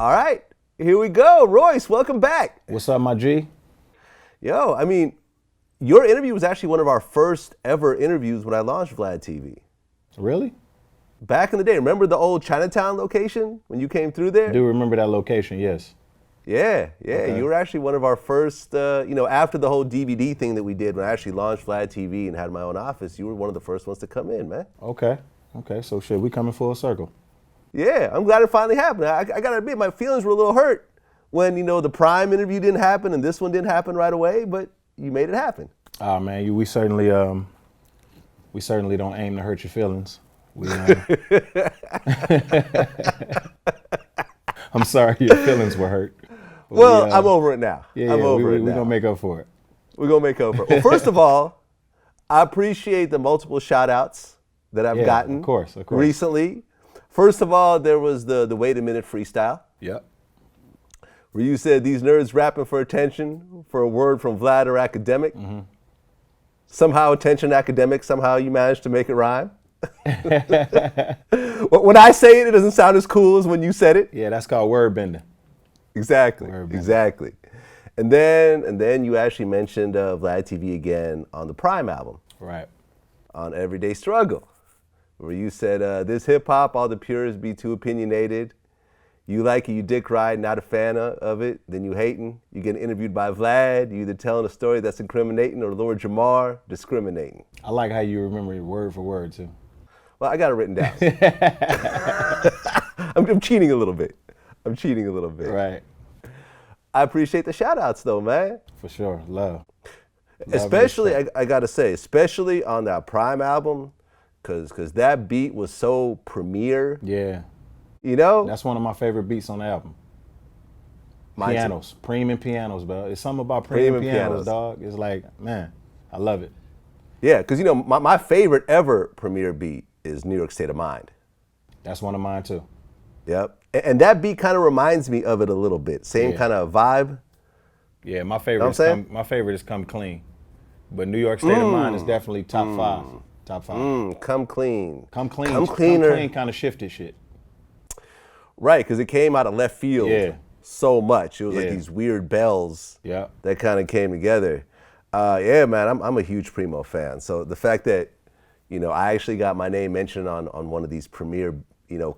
All right, here we go. Royce, welcome back. What's up, my G? Yo, I mean, your interview was actually one of our first ever interviews when I launched VladTV. Really? Back in the day, remember the old Chinatown location when you came through there? I do remember that location, yes. Yeah. Okay. You were actually one of our first, after the whole DVD thing that we did when I actually launched VladTV and had my own office, you were one of the first ones to come in, man. Okay, so shit, we coming full circle. Yeah, I'm glad it finally happened. I gotta admit, my feelings were a little hurt when, the PHryme interview didn't happen and this one didn't happen right away, but you made it happen. Ah, man, we certainly don't aim to hurt your feelings. I'm sorry your feelings were hurt. Well, I'm over it now. Yeah, I'm over it now. We're gonna make up for it. We're gonna make up for it. Well, first of all, I appreciate the multiple shout outs that I've gotten of course. recently. First of all, there was the wait a minute freestyle. Yep. Where you said these nerds rapping for attention for a word from Vlad or academic. Mm-hmm. Somehow attention academic, somehow you managed to make it rhyme. When I say it, it doesn't sound as cool as when you said it. Yeah, that's called word bending. Exactly. And then you actually mentioned VladTV again on the PHryme album. Right. On Everyday Struggle, where you said, this hip hop, all the purists be too opinionated. You like it, you dick ride, not a fan of it, then you hating. You get interviewed by Vlad, you either telling a story that's incriminating or Lord Jamar discriminating. I like how you remember it word for word too. Well, I got it written down. I'm cheating a little bit. Right. I appreciate the shout outs though, man. For sure, love. Especially, I gotta say, especially on that PHryme album, cause that beat was so premier. Yeah. That's one of my favorite beats on the album. Mine pianos, too. premium pianos, bro. It's something about premium pianos, dog. It's like, man, I love it. Yeah, because my favorite ever premiere beat is New York State of Mind. That's one of mine too. Yep, and that beat kind of reminds me of it a little bit. Same kind of vibe. Yeah, my favorite is Come Clean, but New York State of Mind is definitely top five. Top five. Come Clean. Come Cleaner. Come Clean kind of shifted shit. Right, because it came out of left field so much. It was like these weird bells that kind of came together. Yeah, man, I'm a huge Primo fan. So the fact that, I actually got my name mentioned on one of these premiere,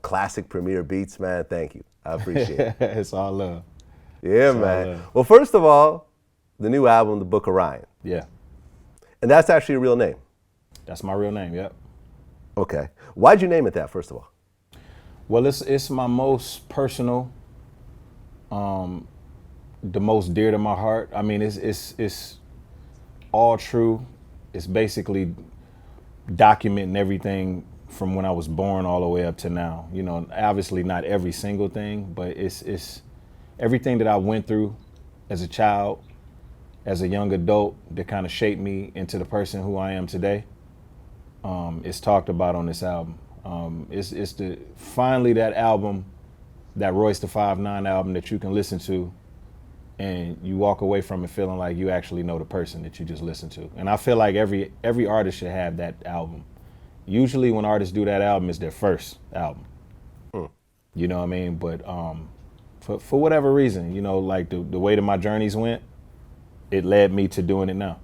classic premiere beats, man, thank you. I appreciate it. It's all love. Yeah, man. Well, first of all, the new album, The Book of Ryan. Yeah. And that's actually a real name. That's my real name, yep. Okay. Why'd you name it that, first of all? Well, it's my most personal, the most dear to my heart. I mean, it's all true. It's basically documenting everything from when I was born all the way up to now. Obviously not every single thing, but it's everything that I went through as a child, as a young adult, that kind of shaped me into the person who I am today. It's talked about on this album. It's finally that album, that Royce the 5'9" album that you can listen to and you walk away from it feeling like you actually know the person that you just listened to. And I feel like every artist should have that album. Usually when artists do that album, it's their first album. You know what I mean? But for whatever reason, like the way that my journeys went, it led me to doing it now.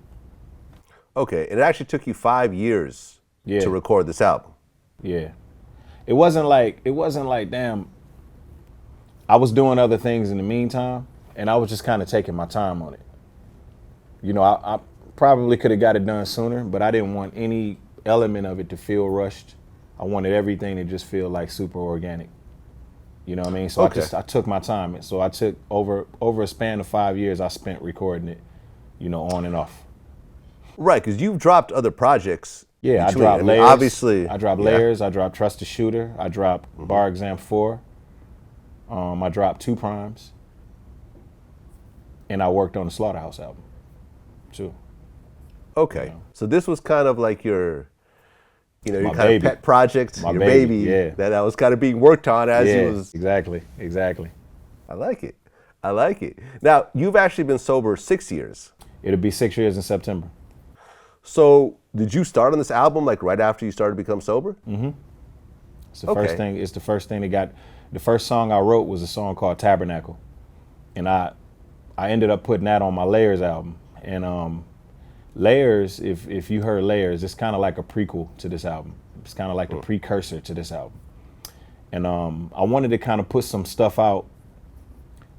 Okay, it actually took you 5 years to record this album. Yeah. It wasn't like, damn, I was doing other things in the meantime, and I was just kind of taking my time on it. I probably could have got it done sooner, but I didn't want any element of it to feel rushed. I wanted everything to just feel like super organic. You know what I mean? So I took my time. So I took over a span of 5 years, I spent recording it, on and off. Right, because you've dropped other projects. Yeah, I dropped Layers. Obviously. I dropped Layers, I dropped Trust the Shooter, I dropped Bar Exam 4, I dropped 2 PHrymes, and I worked on the Slaughterhouse album, too. Okay, so this was kind of like your, your my kind baby. of pet project, My your baby, that was kind of being worked on as you was. Exactly. I like it. Now, you've actually been sober 6 years. It'll be 6 years in September. So did you start on this album like right after you started to become sober? Mm-hmm. It's the first thing. It's the first thing that The first song I wrote was a song called Tabernacle, and I ended up putting that on my Layers album. And Layers, if you heard Layers, it's kind of like a prequel to this album. It's kind of like the precursor to this album. And I wanted to kind of put some stuff out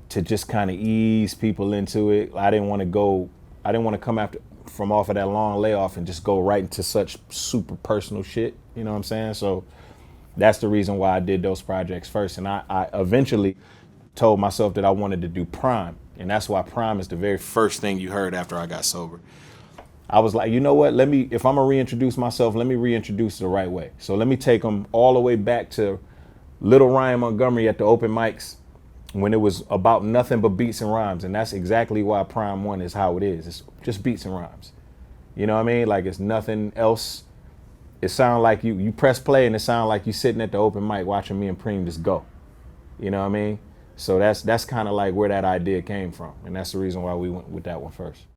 to just kind of ease people into it. I didn't want to come from off of that long layoff and just go right into such super personal shit. You know what I'm saying? So that's the reason why I did those projects first. And I eventually told myself that I wanted to do PHryme. And that's why PHryme is the very first thing you heard after I got sober. I was like, you know what, if I'm gonna reintroduce myself, let me reintroduce the right way. So let me take them all the way back to Little Ryan Montgomery at the open mics when it was about nothing but beats and rhymes. And that's exactly why PHryme 1 is how it is. It's just beats and rhymes. You know what I mean? Like, it's nothing else. It sounds like you press play and it sounds like you sitting at the open mic watching me and Preem just go. You know what I mean? So that's kind of like where that idea came from. And that's the reason why we went with that one first.